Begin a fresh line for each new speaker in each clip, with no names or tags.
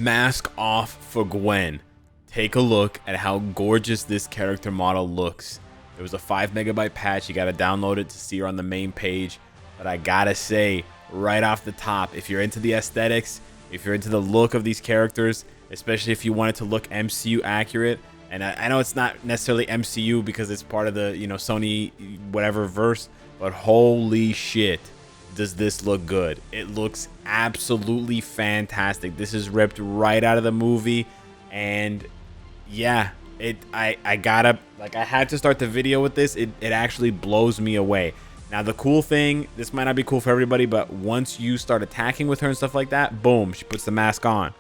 Mask off for Gwen. Take a look at how gorgeous this character model looks. There was a 5 megabyte patch. You got to download it to see her on the main page. But I gotta say, right off the top, if you're into the aesthetics, if you're into the look of these characters, especially if you want it to look MCU accurate, and I know it's not necessarily MCU because it's part of the, Sony whatever verse, but holy shit, does this look good. It looks absolutely fantastic. This is ripped right out of the movie, and yeah, I had to start the video with this. It actually blows me away. Now, the cool thing, this might not be cool for everybody, but once you start attacking with her and stuff like that, boom, she puts the mask on.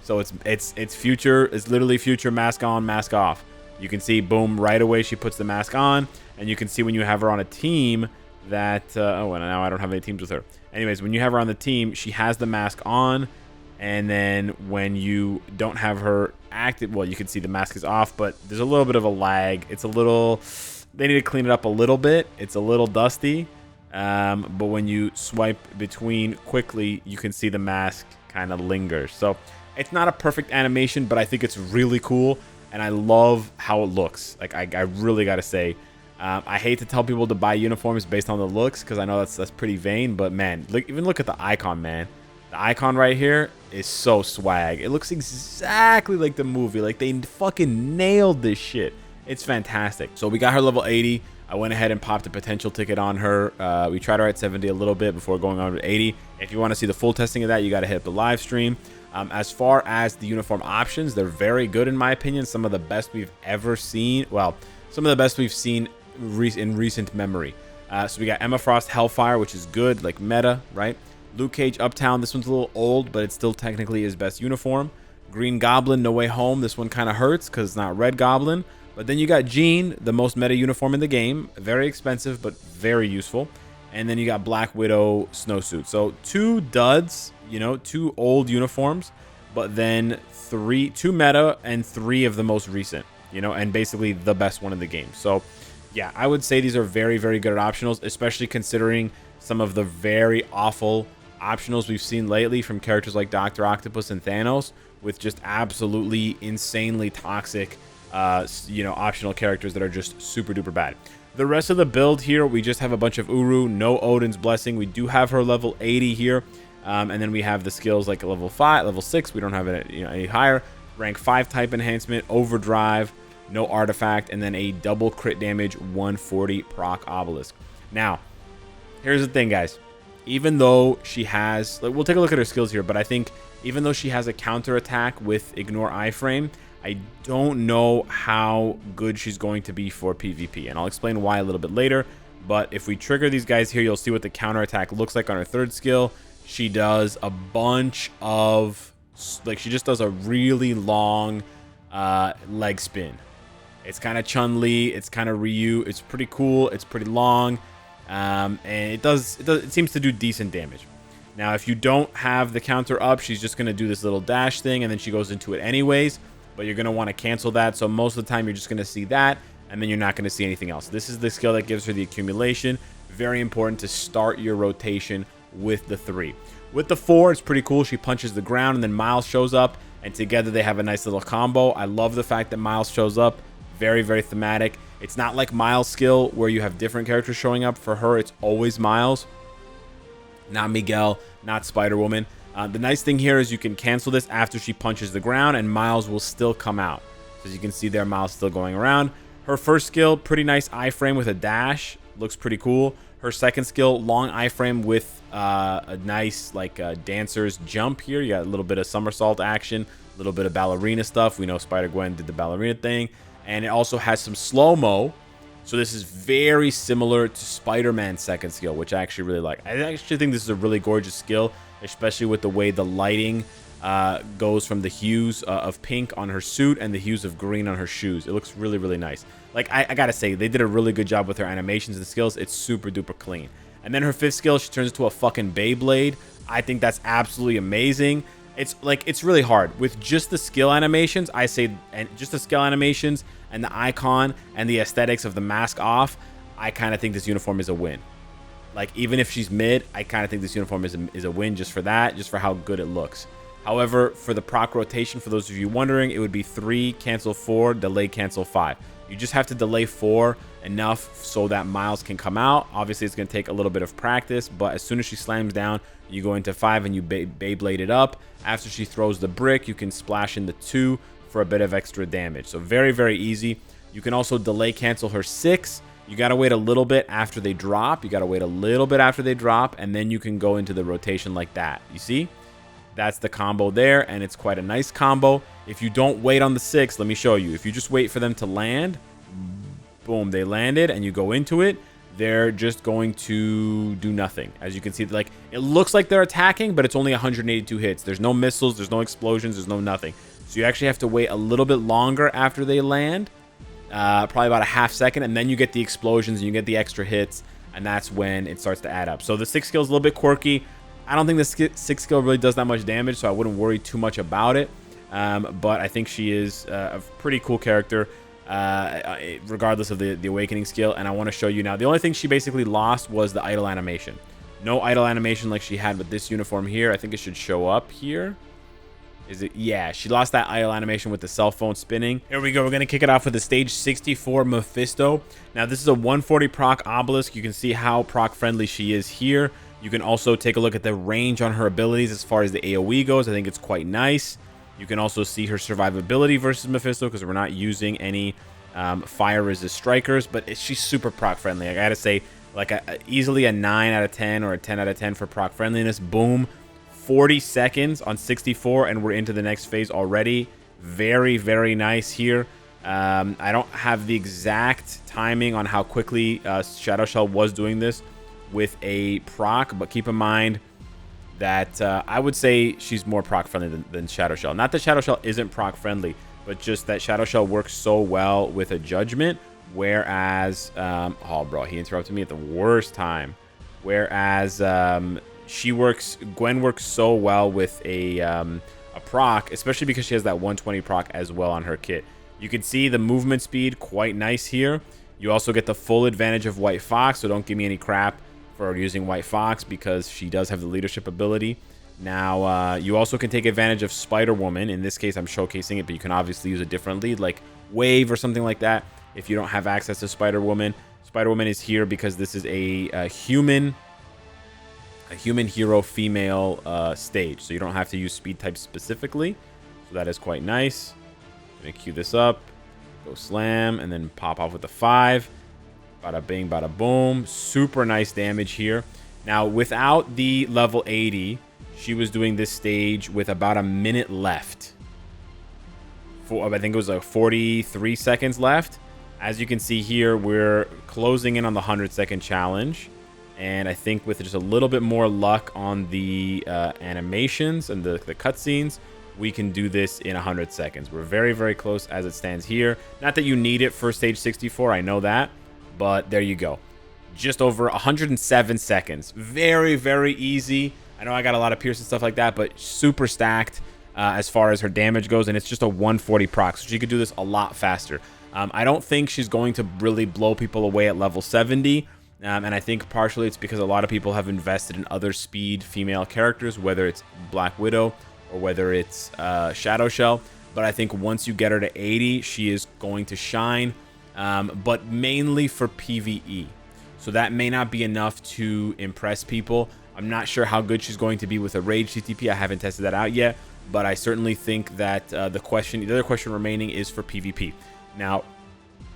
So it's future, it's literally future mask on, mask off. You can see, boom, right away she puts the mask on, and you can see when you have her on a team that, oh, and now I don't have any teams with her. Anyways, when you have her on the team, she has the mask on, and then when you don't have her active, well, you can see the mask is off, but there's a little bit of a lag. It's a little... They need to clean it up a little bit. It's a little dusty. But when you swipe between quickly, you can see the mask kind of lingers. So it's not a perfect animation, but I think it's really cool. And I love how it looks. Like, I really got to say, I hate to tell people to buy uniforms based on the looks, because I know that's pretty vain. But, man, even look at the icon, man. The icon right here is so swag. It looks exactly like the movie. Like, they fucking nailed this shit. It's fantastic. So we got her level 80. I went ahead and popped a potential ticket on her. We tried her at 70 a little bit before going on to 80. If you want to see the full testing of that, you got to hit the live stream. As far as the uniform options, they're very good in my opinion. Some of the best we've ever seen. Well, some of the best we've seen in recent memory. So we got Emma Frost Hellfire, which is good, like meta, right? Luke Cage Uptown. This one's a little old, but it's still technically his best uniform. Green Goblin No Way Home. This one kind of hurts because it's not Red Goblin. But then you got Jean, the most meta uniform in the game. Very expensive, but very useful. And then you got Black Widow Snowsuit. So 2 duds, 2 old uniforms, but then 2 meta and 3 of the most recent, and basically the best one in the game. So yeah, I would say these are very, very good at optionals, especially considering some of the very awful optionals we've seen lately from characters like Dr. Octopus and Thanos, with just absolutely insanely toxic optional characters that are just super duper bad. The rest of the build here, we just have a bunch of Uru, no Odin's Blessing. We do have her level 80 here, and then we have the skills like level 5, level 6. We don't have it any higher. Rank 5 type enhancement, overdrive, no artifact, and then a double crit damage 140 proc obelisk. Now, here's the thing, guys. Even though she has, we'll take a look at her skills here, but I think even though she has a counter attack with ignore iframe, I don't know how good she's going to be for PvP, and I'll explain why a little bit later. But if we trigger these guys here, you'll see what the counterattack looks like on her 3rd skill. She does a bunch of, she just does a really long leg spin. It's kind of Chun-Li, it's kind of Ryu. It's pretty cool, it's pretty long, and it seems to do decent damage. Now, if you don't have the counter up, she's just going to do this little dash thing, and then she goes into it anyways. But you're going to want to cancel that. So most of the time, you're just going to see that, and then you're not going to see anything else. This is the skill that gives her the accumulation. Very important to start your rotation with the 3. With the 4, it's pretty cool. She punches the ground, and then Miles shows up, and together they have a nice little combo. I love the fact that Miles shows up. Very, very thematic. It's not like Miles' skill where you have different characters showing up. For her, it's always Miles. Not Miguel, not Spider-Woman. The nice thing here is you can cancel this after she punches the ground, and Miles will still come out. So as you can see there, Miles still going around. Her first skill, pretty nice iframe with a dash. Looks pretty cool. Her second skill, long iframe with a nice dancer's jump here. You got a little bit of somersault action, a little bit of ballerina stuff. We know Spider-Gwen did the ballerina thing. And it also has some slow-mo. So this is very similar to Spider-Man's second skill, which I actually really like. I actually think this is a really gorgeous skill, especially with the way the lighting goes from the hues of pink on her suit and the hues of green on her shoes. It looks really, really nice. Like, I gotta say, they did a really good job with her animations and skills. It's super duper clean. And then her 5th skill, she turns into a fucking Beyblade. I think that's absolutely amazing. It's really hard. With just the skill animations, I say, and just the skill animations and the icon and the aesthetics of the mask off, I kind of think this uniform is a win. Like, even if she's mid, I kind of think this uniform is a win just for that, just for how good it looks. However, for the proc rotation, for those of you wondering, it would be 3, cancel 4, delay, cancel 5. You just have to delay 4 enough so that Miles can come out. Obviously, it's going to take a little bit of practice, but as soon as she slams down, you go into 5 and you Beyblade it up. After she throws the brick, you can splash into 2 for a bit of extra damage. So very, very easy. You can also delay cancel her 6. You got to wait a little bit after they drop. You got to wait a little bit after they drop, and then you can go into the rotation like that. You see? That's the combo there, and it's quite a nice combo. If you don't wait on the 6, let me show you. If you just wait for them to land, boom, they landed, and you go into it, they're just going to do nothing. As you can see, like, it looks like they're attacking, but it's only 182 hits. There's no missiles, there's no explosions, there's no nothing. So you actually have to wait a little bit longer after they land, probably about a half second, and then you get the explosions and you get the extra hits, and that's when it starts to add up. So the 6 skill is a little bit quirky. I don't think the 6 skill really does that much damage, so I wouldn't worry too much about it. But I think she is a pretty cool character, regardless of the awakening skill. And I want to show you now. The only thing she basically lost was the idle animation. No idle animation like she had with this uniform here. I think it should show up here. Is it? Yeah, she lost that idle animation with the cell phone spinning. Here we go. We're going to kick it off with the stage 64 Mephisto. Now, this is a 140 proc obelisk. You can see how proc friendly she is here. You can also take a look at the range on her abilities as far as the AoE goes. I think it's quite nice. You can also see her survivability versus Mephisto because we're not using any fire resist strikers, but she's super proc friendly. I gotta say, like easily a 9 out of 10 or a 10 out of 10 for proc friendliness. Boom. 40 seconds on 64, and we're into the next phase already. Very, very nice here. I don't have the exact timing on how quickly Shadow Shell was doing this with a proc, but keep in mind that I would say she's more proc friendly than Shadow Shell. Not that Shadow Shell isn't proc friendly, but just that Shadow Shell works so well with a judgment, whereas oh bro, he interrupted me at the worst time. Whereas Gwen works so well with a proc, especially because she has that 120 proc as well on her kit. You can see the movement speed quite nice here. You also get the full advantage of White Fox, so don't give me any crap for using White Fox because she does have the leadership ability. Now, you also can take advantage of Spider-Woman. In this case, I'm showcasing it, but you can obviously use a different lead like Wave or something like that if you don't have access to Spider-Woman. Spider-Woman is here because this is a human hero female stage, so you don't have to use speed type specifically. So that is quite nice. I'm gonna queue this up, go slam, and then pop off with the 5. Bada bing, bada boom. Super nice damage here. Now, without the level 80, she was doing this stage with about a minute left. I think it was like 43 seconds left. As you can see here, we're closing in on the 100-second challenge. And I think with just a little bit more luck on the animations and the cutscenes, we can do this in 100 seconds. We're very, very close as it stands here. Not that you need it for stage 64, I know that. But there you go. Just over 107 seconds. Very, very easy. I know I got a lot of pierce and stuff like that, but super stacked as far as her damage goes. And it's just a 140 proc, so she could do this a lot faster. I don't think she's going to really blow people away at level 70. And I think partially it's because a lot of people have invested in other speed female characters, whether it's Black Widow or whether it's Shadow Shell. But I think once you get her to 80, she is going to shine. But mainly for PvE. So that may not be enough to impress people. I'm not sure how good she's going to be with a Rage CTP. I haven't tested that out yet, but I certainly think that the other question remaining is for PvP. Now,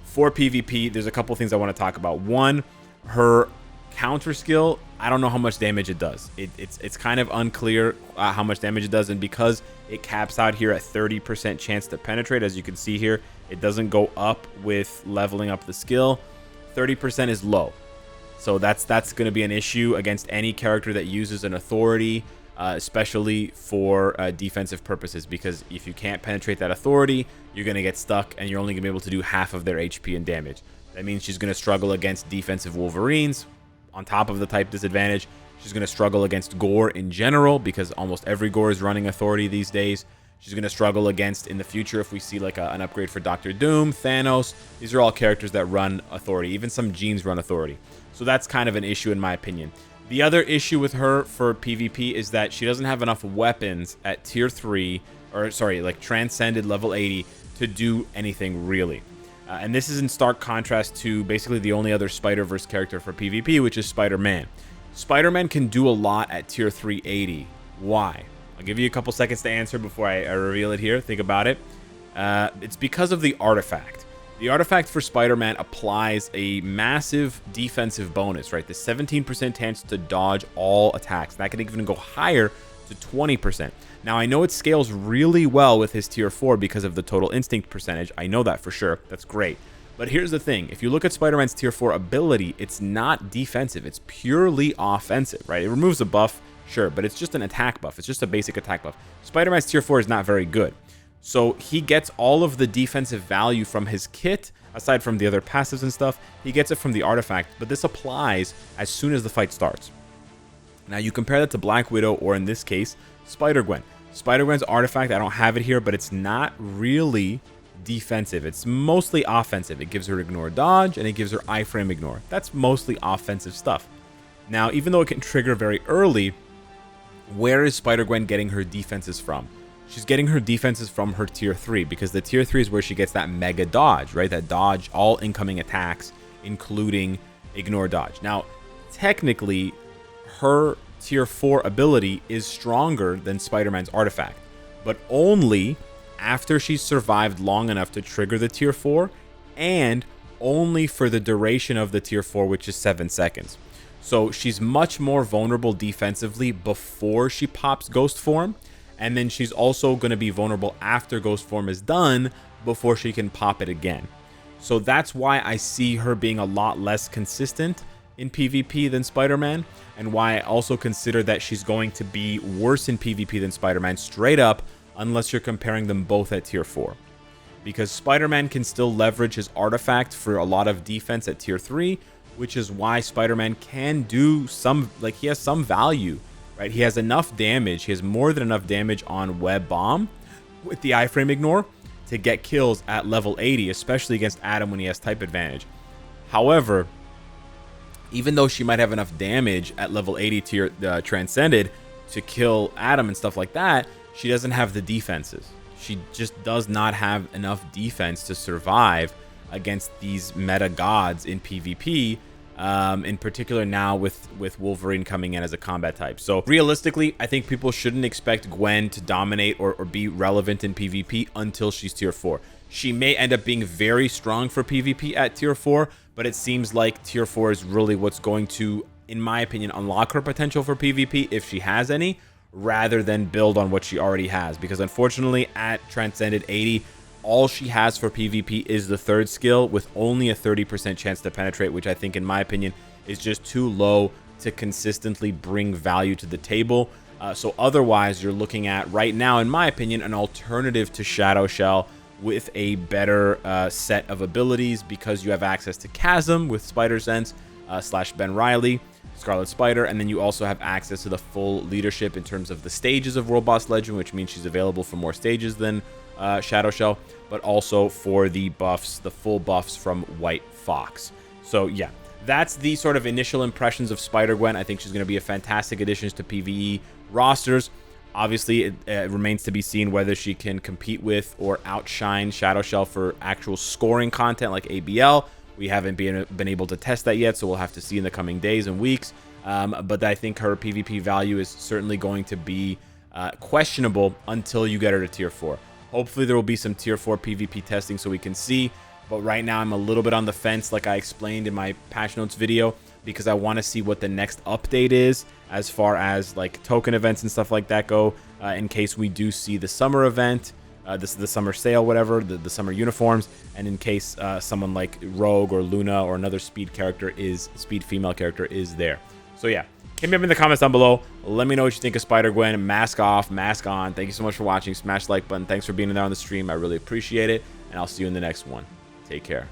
for PvP, there's a couple things I want to talk about. One, her counter skill, I don't know how much damage it does. It's kind of unclear how much damage it does, and because it caps out here at 30% chance to penetrate, as you can see here, it doesn't go up with leveling up the skill. 30% is low, so that's going to be an issue against any character that uses an authority, especially for defensive purposes, because if you can't penetrate that authority, you're going to get stuck and you're only going to be able to do half of their HP and damage. That means she's going to struggle against defensive Wolverines. On top of the type disadvantage, she's going to struggle against Gore in general, because almost every Gore is running authority these days. She's going to struggle against, in the future, if we see like an upgrade for Doctor Doom, Thanos. These are all characters that run authority. Even some Genes run authority. So that's kind of an issue in my opinion. The other issue with her for PvP is that she doesn't have enough weapons at tier 3, or sorry, like Transcended level 80 to do anything really. And this is in stark contrast to basically the only other Spider-Verse character for PvP, which is Spider-Man. Spider-Man can do a lot at tier 380. Why? I'll give you a couple seconds to answer before I reveal it here. Think about it. It's because of the artifact. The artifact for Spider-Man applies a massive defensive bonus, right? The 17% chance to dodge all attacks. That can even go higher to 20%. Now, I know it scales really well with his tier 4 because of the total instinct percentage. I know that for sure. That's great. But here's the thing. If you look at Spider-Man's tier 4 ability, it's not defensive. It's purely offensive, right? It removes a buff, sure, but it's just an attack buff. It's just a basic attack buff. Spider-Man's tier 4 is not very good. So he gets all of the defensive value from his kit, aside from the other passives and stuff. He gets it from the artifact, but this applies as soon as the fight starts. Now you compare that to Black Widow, or in this case, Spider-Gwen. Spider-Gwen's artifact, I don't have it here, but it's not really defensive. It's mostly offensive. It gives her ignore dodge, and it gives her iframe ignore. That's mostly offensive stuff. Now, even though it can trigger very early, where is Spider-Gwen getting her defenses from? She's getting her defenses from her tier 3, because the tier 3 is where she gets that mega dodge, right? That dodge all incoming attacks, including ignore dodge. Now, technically, her tier 4 ability is stronger than Spider-Man's artifact, but only after she's survived long enough to trigger the tier 4, and only for the duration of the tier 4, which is 7 seconds. So she's much more vulnerable defensively before she pops Ghost Form, and then she's also going to be vulnerable after Ghost Form is done before she can pop it again. So that's why I see her being a lot less consistent in PvP than Spider-Man, and why I also consider that she's going to be worse in PvP than Spider-Man straight up, unless you're comparing them both at tier 4. Because Spider-Man can still leverage his artifact for a lot of defense at tier 3, which is why Spider-Man can do some, like, he has some value, right? He has enough damage, he has more than enough damage on Web Bomb with the iframe ignore to get kills at level 80, especially against Adam when he has type advantage. However, even though she might have enough damage at level 80 tier Transcended to kill Adam and stuff like that, she doesn't have the defenses. She just does not have enough defense to survive against these meta gods in PvP, in particular now with Wolverine coming in as a combat type. So realistically, I think people shouldn't expect Gwen to dominate or be relevant in PvP until she's tier 4. She may end up being very strong for PvP at tier 4, but it seems like tier 4 is really what's going to, in my opinion, unlock her potential for PvP if she has any, rather than build on what she already has. Because unfortunately, at Transcended 80, all she has for PvP is the 3rd skill with only a 30% chance to penetrate, which I think, in my opinion, is just too low to consistently bring value to the table. So otherwise, you're looking at, right now, in my opinion, an alternative to Shadow Shell with a better set of abilities, because you have access to Chasm with Spider Sense / Ben Reilly, Scarlet Spider, and then you also have access to the full leadership in terms of the stages of World Boss Legend, which means she's available for more stages than Shadow Shell, but also for the buffs, the full buffs from White Fox. So yeah, that's the sort of initial impressions of Spider-Gwen. I think she's going to be a fantastic addition to PvE rosters. Obviously, it remains to be seen whether she can compete with or outshine Shadow Shell for actual scoring content like ABL. We haven't been able to test that yet, so we'll have to see in the coming days and weeks. But I think her PvP value is certainly going to be questionable until you get her to tier 4. Hopefully there will be some tier 4 PvP testing so we can see. But right now I'm a little bit on the fence, like I explained in my patch notes video, because I want to see what the next update is as far as like token events and stuff like that go, in case we do see the summer event, this is the summer sale, whatever, the summer uniforms, and in case someone like Rogue or Luna or another speed female character is there. So yeah, hit me up in the comments down below. Let me know what you think of Spider-Gwen. Mask off, mask on. Thank you so much for watching. Smash the like button. Thanks for being there on the stream. I really appreciate it, and I'll see you in the next one. Take care.